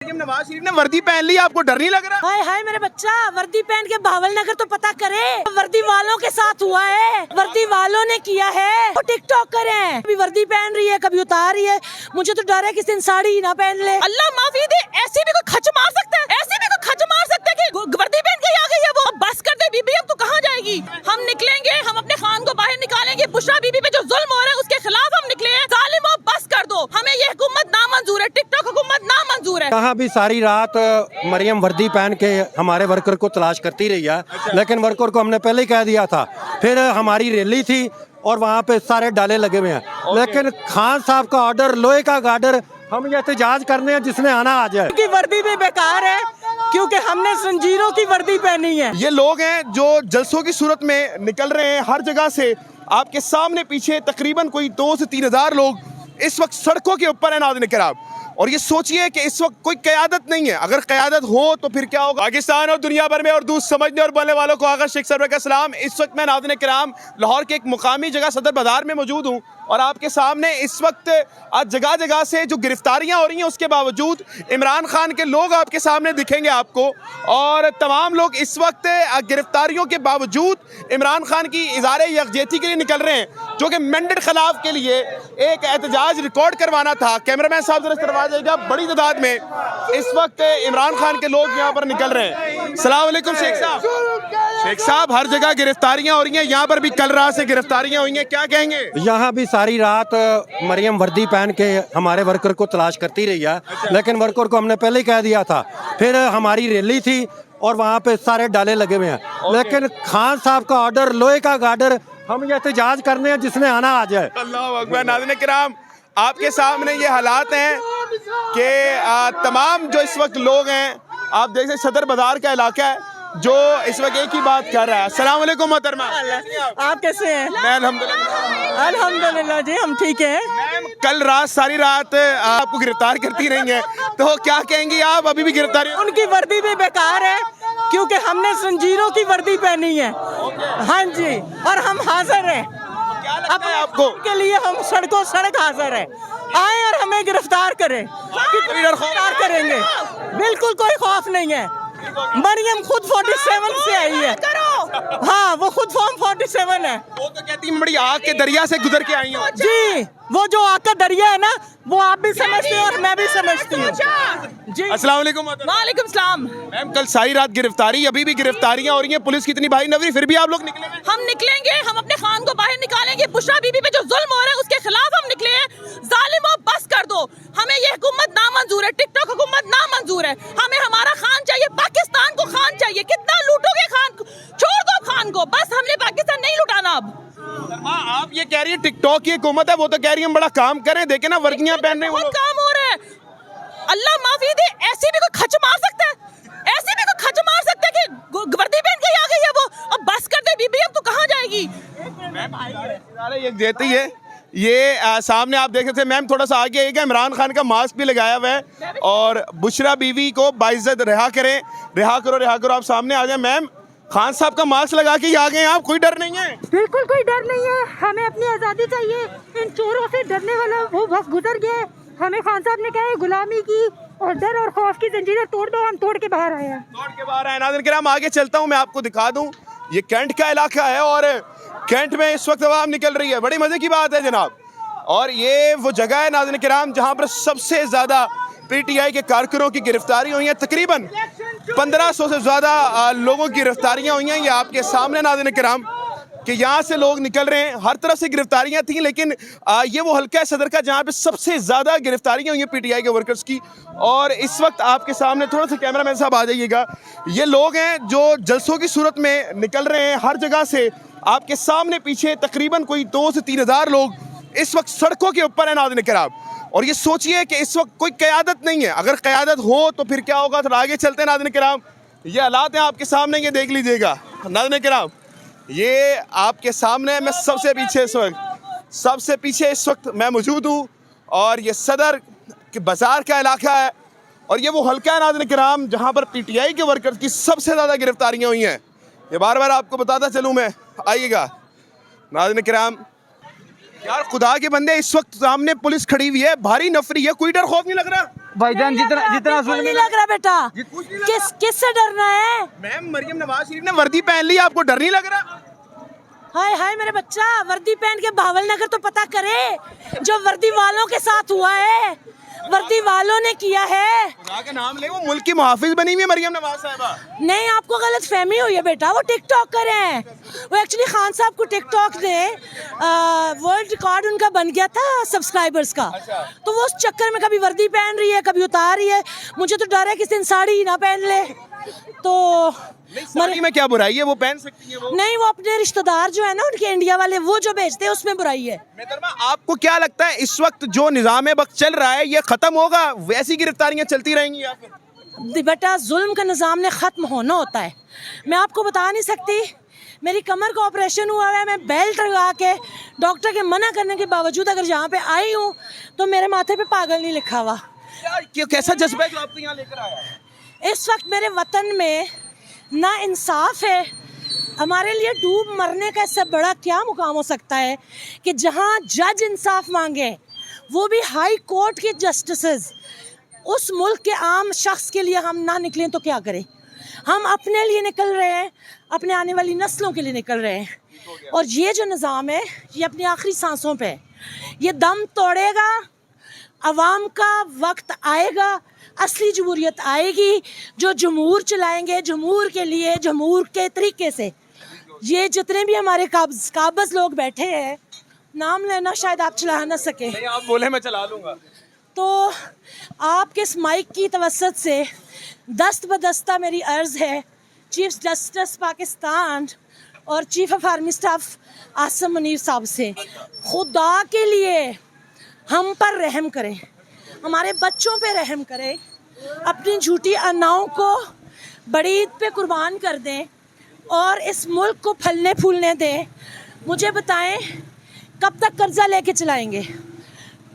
नवाज शरीफ ने वर्दी पहन ली, आपको डर नहीं लग रहा? हाय हाय मेरे बच्चा, वर्दी पहन के भावल नगर तो पता करे। वर्दी वालों के साथ हुआ है, वर्दी वालों ने किया है। वो टिकटॉक करें, कभी वर्दी पहन रही है, कभी उतार रही है। मुझे तो डर है किसी दिन साड़ी ही ना पहन ले। अल्लाह माफी दे, ऐसे भी कोई खच मार सकता है, ऐसे भी कोई खच मार सकता है कि वर्दी पहन के आ गई है वो। अब बस कर दे बीबी, अब तो कहाँ जाएगी? हम निकलेंगे, हम अपने खान को बाहर निकालेंगे। बुशरा बीबी पे जो जुल्म हो रहा है उसके खिलाफ हम निकले हैं। जालिमों बस कर दो, हमें ये हुकूमत नामंजूर है, टिकटॉक हुकूमत नामंजूर है। यहाँ भी सारी रात मरियम वर्दी पहन के हमारे वर्कर को तलाश करती रही है, लेकिन वर्कर को हमने पहले ही कह दिया था। फिर हमारी रैली थी और वहाँ पे सारे डाले लगे हुए हैं, लेकिन खान साहब का ऑर्डर, लोहे का गार्डर, हम ये एहतजाज करने हैं, जिसने आना आ जाए। की वर्दी भी बेकार है क्योंकि हमने जंजीरों की वर्दी पहनी है। ये लोग हैं जो जलसों की सूरत में निकल रहे हैं हर जगह से। आपके सामने पीछे तकरीबन कोई 2 से 3 हज़ार लोग इस वक्त सड़कों के ऊपर है नाज़रीन किराम। और ये सोचिए कि इस वक्त कोई क़यादत नहीं है, अगर क़यादत हो तो फिर क्या होगा? पाकिस्तान और दुनिया भर में और दूर समझने और बोलने वालों को आगा शेख सरवर का सलाम। इस वक्त मैं नाज़रीन किराम लाहौर के एक मुकामी जगह सदर बाजार में मौजूद हूँ और आपके सामने इस वक्त आज जगह जगह से जो गिरफ्तारियां हो रही हैं उसके बावजूद इमरान खान के लोग आपके सामने दिखेंगे आपको। और तमाम लोग इस वक्त गिरफ्तारियों के बावजूद इमरान खान की इज़हार यकजहती के लिए निकल रहे हैं, जो कि मेंडेट खिलाफ के लिए एक एहतजाज रिकॉर्ड करवाना था। कैमरामैन साहब जरा करवा जाएगा। बड़ी तादाद में इस वक्त इमरान खान के लोग यहाँ पर निकल रहे हैं। सलाम अलैकुम शेख साहब। शेख साहब, हर जगह गिरफ्तारियां हो रही हैं, यहाँ पर भी कल रात से गिरफ्तारियां हुई हैं, क्या कहेंगे? यहाँ भी सारी रात मरियम वर्दी पहन के हमारे वर्कर को तलाश करती रही है, लेकिन वर्कर को हमने पहले ही कह दिया था। फिर हमारी रैली थी और वहाँ पे सारे डाले लगे हुए हैं, लेकिन खान साहब का ऑर्डर, लोहे का गार्डर, हम ये एहतजाज करने हैं, जिसने आना आ जाए। अल्लाह अकबर। नाज़रीन किराम, आपके सामने ये हालात हैं कि तमाम जो इस वक्त लोग हैं, आप देख सकते सदर बाजार का इलाका है जो इस वक्त एक ही बात कर रहा है। अस्सलाम वालेकुम मोहतरमा, आप कैसे हैं? मैं अल्हम्दुलिल्लाह। अल्हम्दुलिल्लाह जी, हम ठीक हैं। मैम, कल रात सारी रात आपको गिरफ्तार करती रही हैं, तो क्या कहेंगी आप? अभी भी गिरफ्तारी? उनकी वर्दी भी बेकार है क्योंकि हमने जंजीरों की वर्दी पहनी है। हाँ जी, और हम हाजिर हैं। अब आपको के लिए हम सड़कों सड़क हाजिर है। आए और हमें गिरफ्तार करें, गिरफ्तार करेंगे, बिल्कुल कोई खौफ नहीं है। मरियम खुद 47 से आई है। हाँ, वो खुद फॉर्म 47 है। वो तो कहती बड़ी आग के दरिया से गुजर के आई हूँ। जी, वो जो आग का दरिया है ना, वो आप भी समझते हैं और मैं भी समझती हूँ जी। अस्सलाम वालेकुम। वालेकुम सलाम। मैम, कल सारी रात गिरफ्तारी, अभी भी गिरफ्तारियां हो रही हैं, पुलिस की इतनी भारी नफरी, फिर भी आप लोग निकले हैं? हम निकलेंगे, हम अपने खान को बाहर निकालेंगे। बुशरा बीबी पे जो जुल्म हो रहा है उसके खिलाफ हम निकले हैं। जालिमों बस कर दो, हमें ये हुकूमत नामंजूर है, टिकटॉक हुकूमत नामंजूर है। हमें हमारा खान चाहिए, पाकिस्तान को खान चाहिए। कितना लूटोगे खान को? छोड़ दो खान को, बस हमने पाकिस्तान नहीं लुटाना अब। हाँ, आप ये कह रही है टिकटॉक की हुकूमत है, वो तो कह रही है हम बड़ा काम करें, देखे ना वर्दियां पहन रहे हैं। बहुत काम हो रहा है। अल्लाह माफी दे, ऐसे भी कोई खच मार सकता है, ऐसे भी कोई खच मार सकता है कि वर्दी पहन के आ गई है वो। अब बस कर दे बीबी, अब तो कहाँ जाएगी? ये देती है ये सामने आप देख सकते हैं। मैम, थोड़ा सा आगे आइएगा। इमरान खान का मास्क भी लगाया हुआ है और बुशरा बीवी को बाइज्जत रिहा करें, रिहा करो, रिहा करो। आप सामने आ जाए। मैम, खान साहब का मास्क लगा के आ गए, आप कोई डर नहीं है? बिल्कुल कोई डर नहीं है, हमें अपनी आज़ादी चाहिए। इन चोरों से डरने वाला वो वक्त गुजर गया है। हमें खान साहब ने कहा है गुलामी की और डर और खौफ की जंजीरें तोड़ दो, हम तोड़ के बाहर आए हैं। तोड़ के बाहर आए। नाज़रीन किराम, आगे चलता हूँ, मैं आपको दिखा दूँ। ये कैंट का इलाका है और कैंट में इस वक्त आवाम निकल रही है। बड़ी मजे की बात है जनाब। और ये वो जगह है नाज़रीन किराम जहाँ पर सबसे ज़्यादा PTI के कारकुनों की गिरफ्तारी हुई है। तकरीबन 1500 से ज़्यादा लोगों की गिरफ्तारियाँ हुई हैं। ये आपके सामने नाज़रीन किराम कि यहाँ से लोग निकल रहे हैं, हर तरफ से गिरफ्तारियाँ थी, लेकिन ये वो हल्का है सदर का जहाँ पे सबसे ज़्यादा गिरफ्तारियाँ हुई हैं PTI के वर्कर्स की। और इस वक्त आपके सामने, थोड़ा सा कैमरामैन साहब आ जाइएगा, ये लोग हैं जो जलसों की सूरत में निकल रहे हैं हर जगह से। आपके सामने पीछे तकरीबन कोई 2 से 3 हज़ार लोग इस वक्त सड़कों के ऊपर है नाज़रीन किराम। और ये सोचिए कि इस वक्त कोई क़यादत नहीं है, अगर क़यादत हो तो फिर क्या होगा? थोड़ा आगे चलते हैं नाज़रीन किराम। ये हालात हैं आपके सामने, ये देख लीजिएगा नाज़रीन किराम। ये आपके सामने, मैं सबसे पीछे इस वक्त मैं मौजूद हूँ और ये सदर के बाजार का इलाका है और ये वो हल्का है नाज़रीन किराम जहाँ पर PTI के वर्कर्स की सबसे ज़्यादा गिरफ्तारियाँ हुई हैं। ये बार बार आपको बताता चलूँ मैं, आइएगा नाज़रीन किराम। यार खुदा के बंदे, इस वक्त सामने पुलिस खड़ी हुई है, भारी नफरी है, कोई डर खौफ नहीं लग रहा? भाईजान जितना जितना बिल्कुल नहीं लग रहा बेटा। किससे डरना है? मैम मरियम नवाज शरीफ ने वर्दी पहन ली, आपको डर नहीं लग रहा? हाय हाय मेरे बच्चा, वर्दी पहन के भावल नगर तो पता करे जो वर्दी वालों के साथ हुआ है, वर्दी वालों ने किया है। खुदा का नाम ले, वो मुल्क की मुहाफिज बनी हुई है मरियम नवाज साहिबा। नहीं, आपको गलत फहमी हुई है बेटा, वो टिकटॉकर हैं। वो एक्चुअली खान साहब को टिकटॉक ने वर्ल्ड रिकॉर्ड उनका बन गया था सब्सक्राइबर्स का। तो वो उस चक्कर में कभी वर्दी पहन रही है, कभी उतार रही है। मुझे तो डर है किसी दिन साड़ी ही ना पहन ले। तो साड़ी में क्या बुराई है, वो पहन सकती है वो। नहीं, वो अपने रिश्तेदार जो है ना उनके इंडिया वाले, वो जो भेजते हैं उसमें बुराई है। मेहतरमा, आपको क्या लगता है इस वक्त जो निज़ाम वक्त चल रहा है ये खत्म होगा, वैसी गिरफ्तारियां चलती रहेंगी या फिर? बेटा, जुल्म का निज़ाम ने ख़त्म होना होता है। मैं आपको बता नहीं सकती, मेरी कमर का ऑपरेशन हुआ है, मैं बेल्ट लगा के डॉक्टर के मना करने के बावजूद अगर यहाँ पे आई हूँ तो मेरे माथे पे पागल नहीं लिखा हुआ। कैसा जज्बा है जो आपको यहाँ लेकर आया है? इस वक्त मेरे वतन में ना इंसाफ है। हमारे लिए डूब मरने का इससे बड़ा क्या मुकाम हो सकता है कि जहाँ जज इंसाफ मांगे, वो भी हाई कोर्ट के जस्टिसेस। उस मुल्क के आम शख्स के लिए हम ना निकलें तो क्या करें? हम अपने लिए निकल रहे हैं, अपने आने वाली नस्लों के लिए निकल रहे हैं। और ये जो निज़ाम है ये अपनी आखिरी सांसों पे है, ये दम तोड़ेगा। अवाम का वक्त आएगा, असली जमहूरियत आएगी, जो जमहूर चलाएंगे जमहूर के लिए, जमहूर के तरीके से। ये जितने भी हमारे काबज लोग बैठे हैं, नाम लेना शायद आप चला ना सके। नहीं, आप बोले मैं चला लूँगा। तो आपके इस माइक की तवस्सुत से दस्त बदस्ता मेरी अर्ज़ है चीफ जस्टिस पाकिस्तान और chief of army staff Asim Munir साहब से, खुदा के लिए हम पर रहम करें, हमारे बच्चों पे रहम करें, अपनी झूठी अन्नाओं को बड़ी ईद पे कुर्बान कर दें और इस मुल्क को फलने फूलने दें। मुझे बताएं कब तक कर्जा लेके चलाएंगे?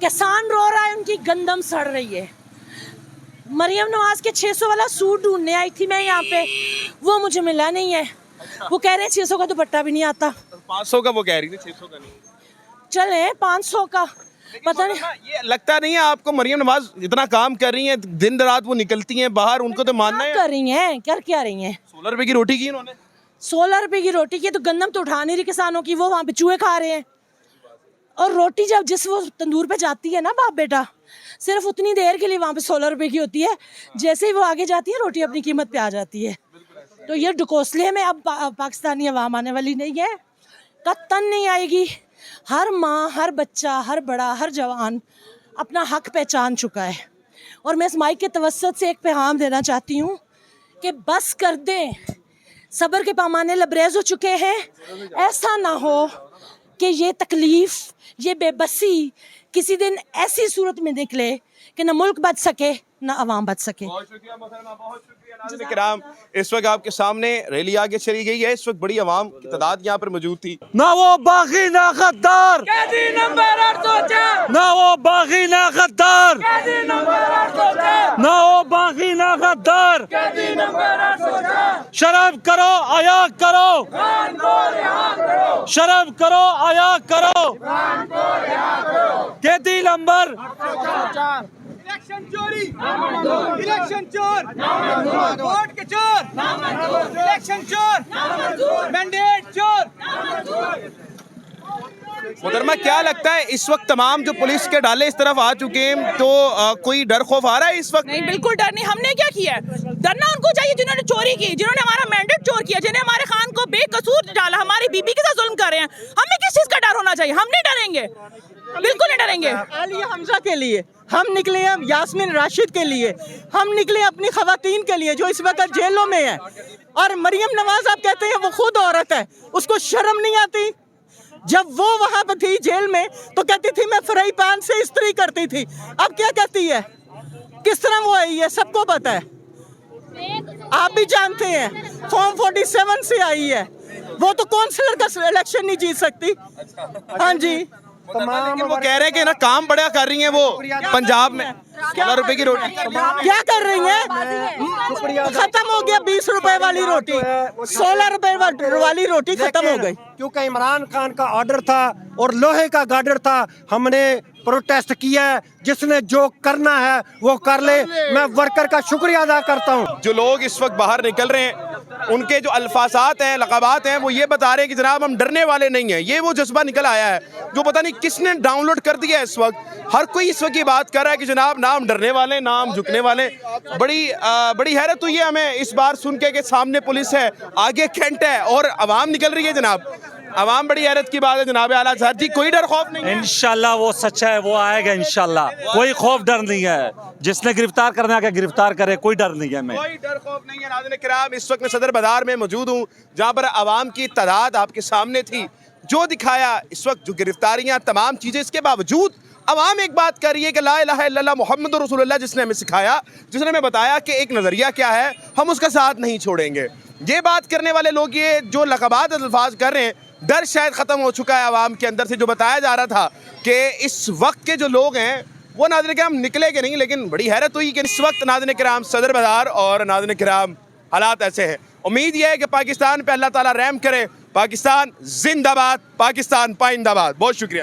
किसान रो रहा है, उनकी गंदम सड़ रही है। मरियम नवाज के 600 वाला सूट ढूंढने आई थी मैं यहाँ पे, वो मुझे मिला नहीं है। वो कह रहे हैं 600 का दुपट्टा भी नहीं आता। 500 का वो कह रही थी, 600 का नहीं। चले 500 का, पता नहीं। ये लगता नहीं है आपको मरियम नवाज इतना काम कर रही हैं, दिन रात वो निकलती हैं बाहर, उनको तो मानना है। कर रही हैं, कर क्या रही हैं? 16 रुपए की रोटी की इन्होंने। 16 रुपए की रोटी की तो गंदम तो उठा नहीं रही किसानों की, वो वहाँ पे चूहे खा रहे हैं। और रोटी जब जिस वो तंदूर पे जाती है ना बाप बेटा, सिर्फ उतनी देर के लिए वहाँ पे 16 रुपए की होती है। जैसे ही वो आगे जाती है रोटी अपनी कीमत पे आ जाती है। तो ये ढकोसले में अब पाकिस्तानी अवाम आने वाली नहीं है, कत्तन नहीं आएगी। हर माँ, हर बच्चा, हर बड़ा, हर जवान अपना हक पहचान चुका है। और मैं इस माइक के तवस्सुत से एक पैगाम देना चाहती हूँ कि बस कर दें, सब्र के पैमाने लबरेज हो चुके हैं। ऐसा ना हो कि ये तकलीफ़, ये बेबसी किसी दिन ऐसी सूरत में निकले कि न मुल्क बच सके न अवाम बच सके। बहुत शुक्रिया मोहतरमा, बहुत शुक्रिया। नाज़रीन किराम, इस वक्त आपके सामने रैली आगे चली गई है। इस वक्त बड़ी आवाम की तादाद यहाँ पर मौजूद थी। ना वो बागी ना गद्दार, ना वो बागी ना गद्दार, ना वो बागी ना गद्दार। शर्म करो, आया करो, शर्म करो, आया करो। कैदी नंबर इलेक्शन चोरी, इलेक्शन चोर, वोट के चोर, इलेक्शन चोर, मैंडेट चोर। मोहतरमा, क्या लगता है इस वक्त तमाम जो पुलिस के डाले इस तरफ आ चुके हैं, तो कोई डर खौफ आ रहा है इस वक्त? नहीं, बिल्कुल डर नहीं। हमने क्या किया है? डरना उनको चाहिए जिन्होंने चोरी की, जिन्होंने हमारा मैंडेट चोर किया, जिन्होंने हमारे खान को बेकसूर डाला, हमारी बीबी के साथ जुल्म कर रहे हैं। हमें किस चीज का डर होना चाहिए? हम नहीं डरेंगे, बिल्कुल नहीं डरेंगे। आलिया हमजा के लिए हम निकले हैं, यास्मीन राशिद के लिए हम निकले, अपनी खवातीन के लिए जो इस वक्त जेलों में है। और मरियम नवाज आप कहते हैं वो खुद औरत है, उसको शर्म नहीं आती? जब वो वहां पर थी जेल में तो कहती थी मैं फ्राई पैन से इस्त्री करती थी, अब क्या कहती है? किस तरह वो आई है सबको पता है, आप भी जानते हैं। फॉर्म 47 से आई है, वो तो काउंसलर का इलेक्शन नहीं जीत सकती। हाँ जी, लेकिन वो कह रहे हैं कि ना काम बड़ा कर रही हैं वो पंजाब में। 16 रुपए की रोटी क्या कर रही है? खत्म हो गया 20 रुपए वाली रोटी, 16 रुपए वाली रोटी खत्म हो गई। क्योंकि इमरान खान का ऑर्डर था और लोहे का गार्डर था। हमने प्रोटेस्ट किया है, जिसने जो करना है वो कर ले। मैं वर्कर का शुक्रिया अदा करता हूँ। जो लोग इस वक्त बाहर निकल रहे हैं उनके जो अल्फाजात हैं, लक़ाबात हैं, वो ये बता रहे हैं कि जनाब हम डरने वाले नहीं हैं। ये वो जज्बा निकल आया है जो पता नहीं किसने डाउनलोड कर दिया है। इस वक्त हर कोई इस वक्त ये बात कर रहा है कि जनाब ना हम डरने वाले, ना हम झुकने वाले। बड़ी हैरत हुई है हमें इस बार सुन के कि सामने पुलिस है, आगे कैंट है और आवाम निकल रही है। जनाब आवाम बड़ी हैरत की बात है। जनाब आला सर जी, कोई डर खौफ नहीं है? इंशाल्लाह वो सच्चा है, वो आएगा इंशाल्लाह। कोई खौफ डर नहीं है। जिसने गिरफ्तार करना है गिरफ्तार करे, कोई डर नहीं है। हमें कोई डर खौफ नहीं है। नाज़रीन किराम, इस वक्त मैं सदर बाजार में मौजूद हूँ जहाँ पर आवाम की तादाद आपके सामने थी। जो दिखाया इस वक्त, जो गिरफ्तारियाँ, तमाम चीज़ें, इसके बावजूद अवाम एक बात कर रही है कि ला इलाहा इल्लल्लाह मुहम्मद रसूलुल्लाह जिसने हमें सिखाया, जिसने हमें बताया कि एक नज़रिया क्या है, हम उसका साथ नहीं छोड़ेंगे। ये बात करने वाले लोग ये जो लक़ाबात अल्फाज कर रहे हैं, डर शायद ख़त्म हो चुका है आवाम के अंदर से। जो बताया जा रहा था कि इस वक्त के जो लोग हैं वो नाज़रीन किराम निकले के नहीं, लेकिन बड़ी हैरत हुई कि इस वक्त नाज़रीन किराम सदर बाजार और नाज़रीन किराम हालात ऐसे हैं। उम्मीद यह है कि पाकिस्तान पे अल्लाह ताला रहम करे। पाकिस्तान जिंदाबाद, पाकिस्तान पाइंदाबाद। बहुत शुक्रिया।